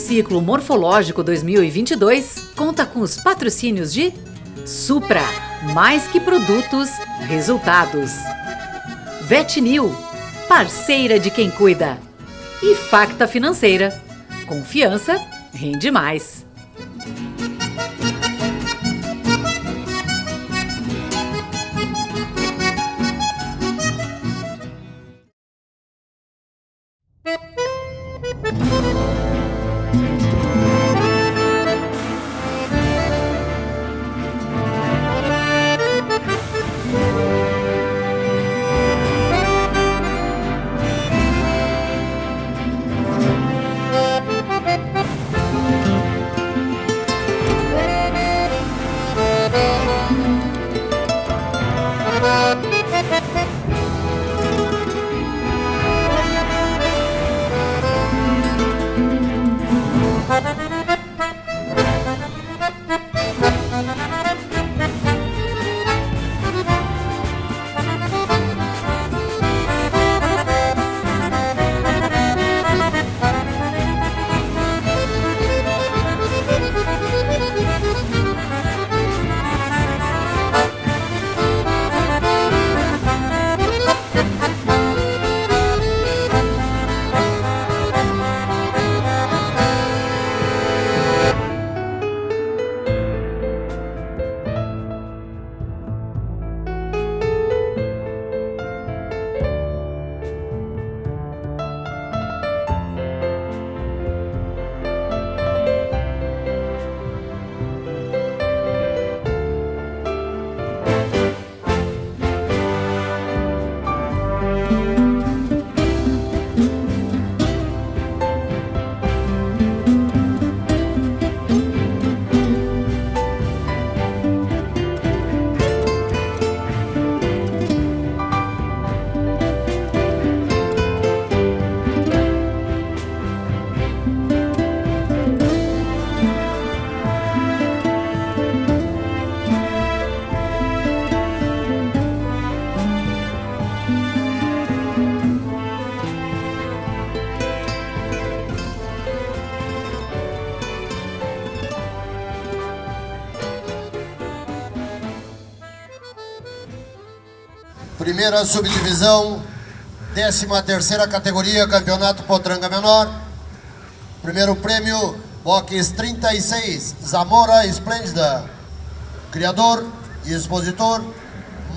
Ciclo Morfológico 2022 conta com os patrocínios de Supra, mais que produtos, resultados. Vetnil, parceira de quem cuida. E Facta Financeira, confiança rende mais. Primeira subdivisão, 13ª categoria, Campeonato Potranca Menor. Primeiro prêmio, box 36, Zamora Esplêndida. Criador e expositor,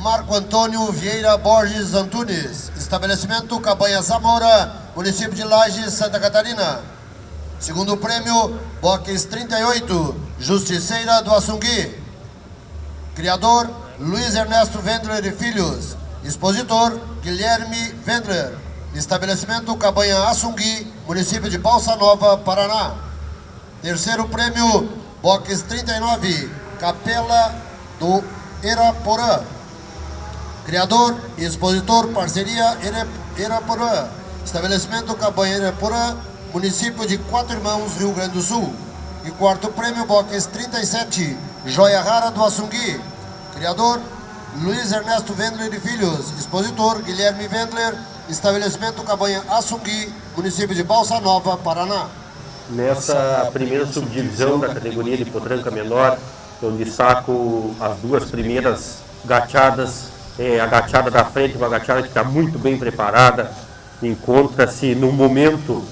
Marco Antônio Vieira Borges Antunes. Estabelecimento, Cabanha Zamora, município de Lages, Santa Catarina. Segundo prêmio, box 38, Justiceira do Assungui. Criador, Luiz Ernesto Wendler e Filhos. Expositor, Guilherme Wendler. Estabelecimento, Cabanha Assungui, município de Balsa Nova, Paraná. Terceiro prêmio, box 39, Capela do Eraporã. Criador e expositor, parceria Eraporã. Estabelecimento, Cabanha Eraporã, município de Quatro Irmãos, Rio Grande do Sul. E quarto prêmio, box 37, Joia Rara do Assungui. Criador, Luiz Ernesto Wendler e Filhos. Expositor, Guilherme Wendler. Estabelecimento, Cabanha Assungui, município de Balsa Nova, Paraná. Nessa primeira subdivisão da categoria de potranca menor, eu destaco as duas primeiras gateadas. A gateada da frente, uma gateada que está muito bem preparada, encontra-se no momento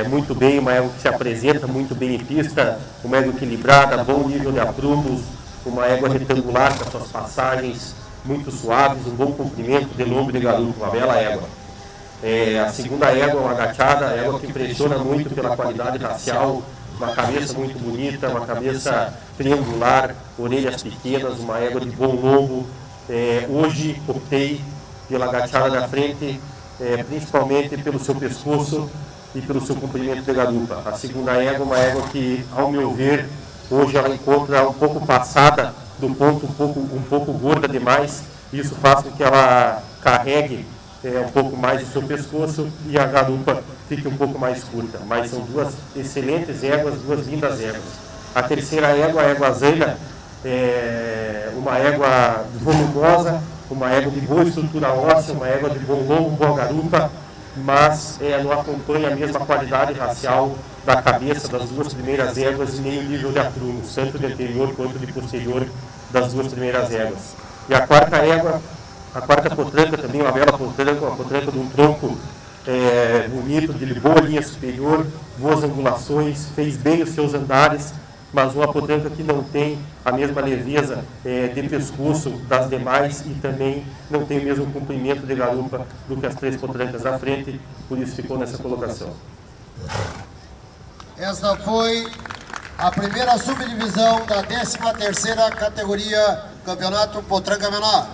muito bem, uma égua que se apresenta muito bem em pista, uma égua equilibrada, bom nível de aprumos, uma égua retangular com as suas passagens muito suaves, um bom comprimento de lombo de garupa, uma bela égua. A segunda égua é uma gateada, égua que impressiona muito pela qualidade racial, uma cabeça muito bonita, uma cabeça triangular, orelhas pequenas, uma égua de bom lombo. Hoje optei pela gateada da frente, principalmente pelo seu pescoço e pelo seu comprimento de garupa. A segunda égua é uma égua que, ao meu ver, hoje ela encontra um pouco passada do ponto, um pouco gorda demais. Isso faz com que ela carregue um pouco mais o seu pescoço e a garupa fique um pouco mais curta. Mas são duas excelentes éguas, duas lindas éguas. A terceira égua, a égua Zaina, uma égua volumosa, uma égua de boa estrutura óssea, uma égua de bom lombo, boa garupa, mas não acompanha a mesma qualidade racial da cabeça das duas primeiras éguas e nem o nível de aprumo, tanto de anterior quanto de posterior das duas primeiras éguas. E a quarta égua, a quarta potranca também, uma bela potranca, uma potranca de um tronco bonito, de boa linha superior, boas angulações, fez bem os seus andares, mas uma potranca que não tem a mesma leveza de pescoço das demais e também não tem o mesmo comprimento de garupa do que as três potrancas da frente, por isso ficou nessa colocação. Esta foi a primeira subdivisão da 13ª categoria Campeonato Potranca Menor.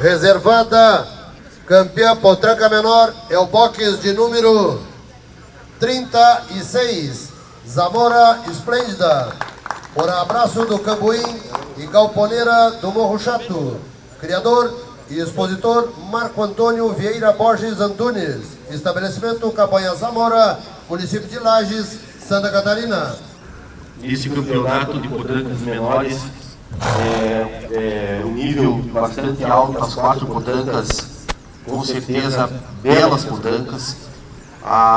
Reservada, campeã potranca menor, é o box de número 36, Zamora Esplêndida, por abraço do Cambuim e galponeira do Morro Chato. Criador e expositor Marco Antônio Vieira Borges Antunes. Estabelecimento Cabanha Zamora, município de Lages, Santa Catarina. Esse campeonato de potrancas menores um nível bastante alto, as quatro potrancas, com certeza, belas potrancas.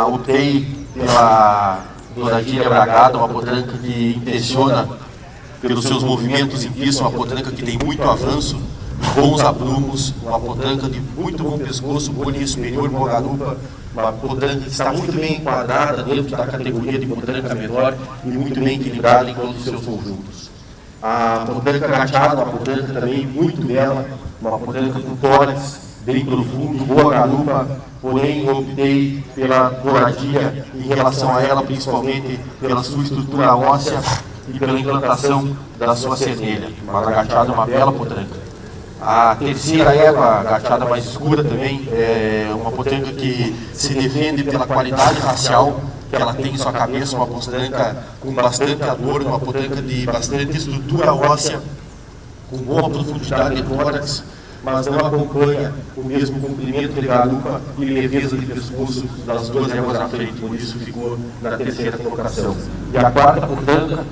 Optei pela Douradilha Bragada, uma potranca que impressiona pelos seus movimentos em pista, uma potranca que tem muito avanço, bons abrumos, uma potranca de muito bom pescoço, boa linha superior, boa garupa, uma potranca que está muito bem enquadrada dentro da categoria de potranca menor e muito bem equilibrada em todos os seus conjuntos. A potranca agachada, uma potranca também muito bela, uma potranca com tórax bem profundo, boa garupa, porém optei pela douradilha em relação a ela, principalmente pela sua estrutura óssea e pela implantação da sua cerneira. Uma agachada, uma bela potranca. A terceira égua, agachada mais escura também, é uma potranca que se defende pela qualidade racial que ela tem em sua cabeça, uma potranca com bastante adorno, uma potranca de bastante estrutura óssea, com boa profundidade de tórax, mas não acompanha o mesmo comprimento de garupa e leveza de pescoço das duas éguas à frente, por isso ficou na terceira colocação. E a quarta potranca,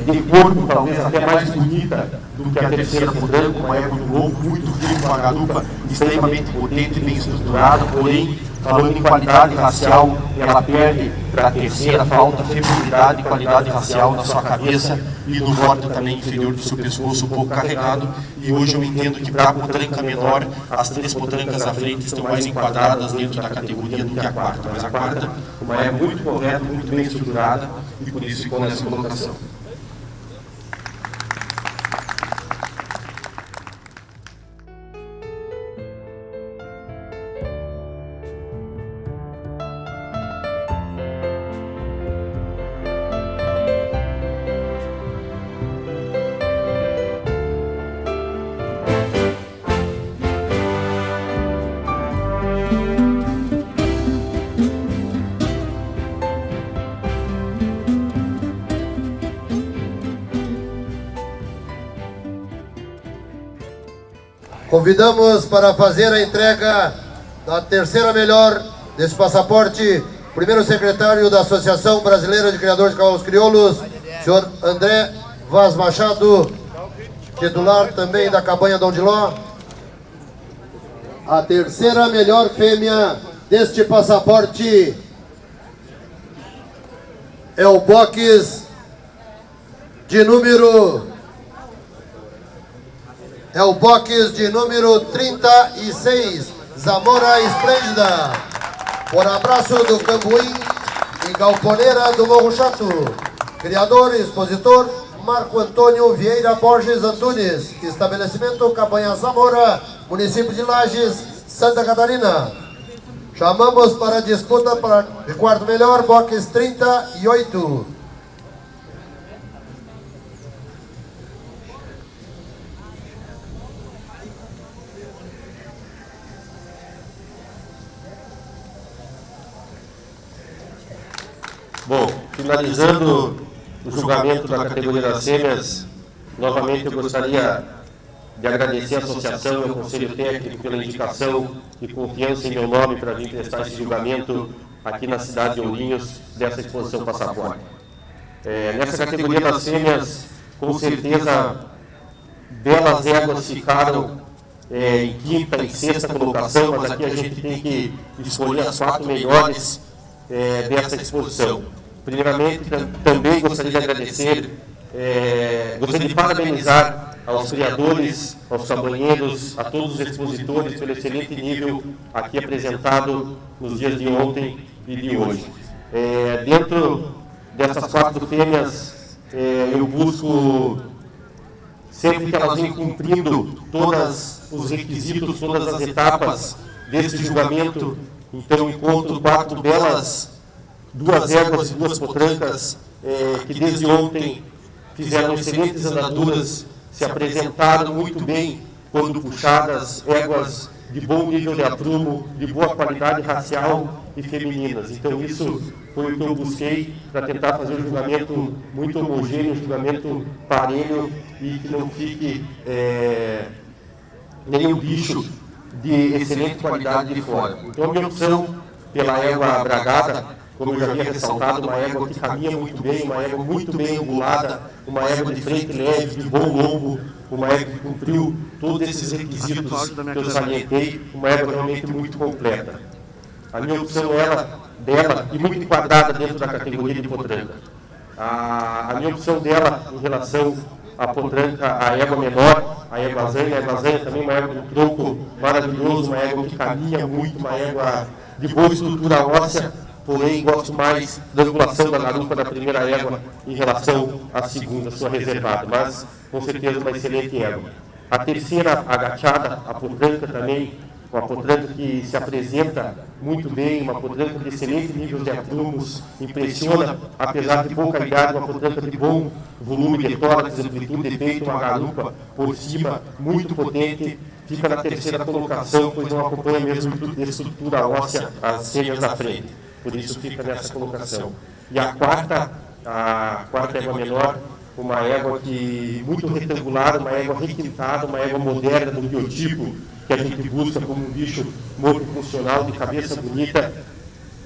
de corpo talvez até mais bonita do que a terceira potranca, uma égua do lobo, muito firme, com a garupa extremamente potente e bem estruturada, porém, falando em qualidade racial, ela perde para a terceira, falta feminilidade e qualidade racial na sua cabeça e no corte também inferior do seu pescoço, um pouco carregado. E hoje eu entendo que para a potranca menor, as três potrancas à frente estão mais enquadradas dentro da categoria do que a quarta. Mas a quarta, uma é muito correta, muito bem estruturada e por isso ficou nessa colocação. Convidamos para fazer a entrega da terceira melhor desse passaporte, primeiro secretário da Associação Brasileira de Criadores de Cavalos Crioulos, senhor André Vaz Machado, titular também da Cabanha Dom de Ló. A terceira melhor fêmea deste passaporte é o box de número é o box de número 36, Zamora Esplêndida, por abraço do Cambuim e Galponeira do Morro Chato. Criador e expositor, Marco Antônio Vieira Borges Antunes. Estabelecimento Cabanha Zamora, município de Lages, Santa Catarina. Chamamos para a disputa de quarto melhor, box 38. Bom, finalizando o julgamento da categoria das fêmeas, novamente eu gostaria de agradecer a associação e ao Conselho Técnico pela indicação e confiança em meu nome para vir prestar esse julgamento aqui na cidade de Ourinhos, dessa exposição Passaporte. Nessa categoria das fêmeas, com certeza, belas éguas ficaram em quinta e sexta colocação, mas aqui a gente tem que escolher as 4 melhores dessa exposição. Primeiramente, também gostaria de agradecer, gostaria de parabenizar aos criadores, aos cabanheiros, a todos os expositores pelo excelente nível aqui apresentado nos dias de ontem e de hoje. Dentro dessas 4 fêmeas, eu busco, sempre que elas vêm cumprindo todos os requisitos, todas as etapas desse julgamento, então encontro 4 belas, 2 éguas e 2 potrancas, que desde ontem fizeram excelentes andaduras, se apresentaram muito bem quando puxadas, éguas de bom nível de aprumo, de boa qualidade racial e femininas. Então isso foi o que eu busquei para tentar fazer um julgamento muito homogêneo, um julgamento parelho e que não fique nenhum bicho de excelente qualidade de fora. Então a minha opção pela égua bragada, como eu já havia ressaltado, uma égua que caminha muito bem, uma égua muito bem angulada, uma égua de frente leve, de bom lombo, uma égua que cumpriu todos esses requisitos que eu salientei, uma égua realmente muito completa. A minha opção dela, e muito enquadrada dentro da categoria de potranca. A minha opção dela em relação à potranca, a égua menor, a égua zanha também uma égua de tronco maravilhoso, uma égua que caminha muito, uma égua de boa estrutura óssea, porém gosto mais da angulação da garupa da primeira égua em relação à segunda, sua reservada, mas com certeza uma excelente égua. A terceira, agachada, a potranca também, uma potranca que se apresenta muito bem, uma potranca de excelente nível de aprumos, impressiona, apesar de pouca idade, uma potranca de bom volume de tórax, amplitude de peito, uma garupa por cima, muito potente, fica na terceira colocação, pois não acompanha mesmo de estrutura óssea as fêmeas da frente, por isso fica nessa colocação. E a quarta égua menor, uma égua que muito retangular, uma égua requintada, uma égua moderna do biotipo que a gente busca como um bicho multifuncional, de cabeça bonita,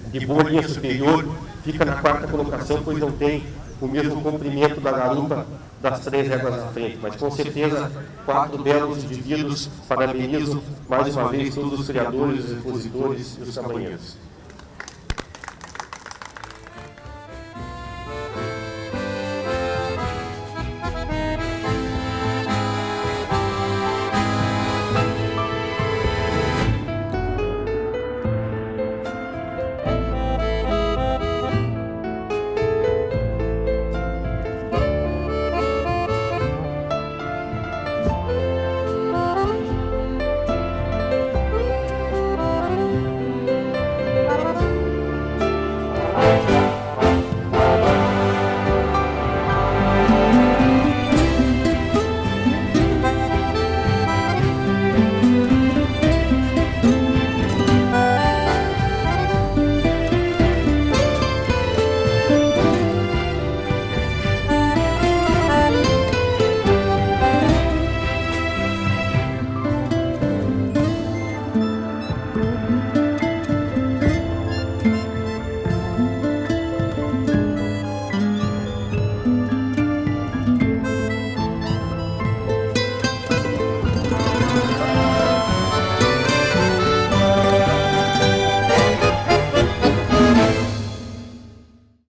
de boa linha superior, fica na quarta colocação, pois não tem o mesmo comprimento da garupa das 3 éguas à frente. Mas com certeza, 4 belos indivíduos, parabenizo mais uma vez todos os criadores, os expositores e os cabanheiros.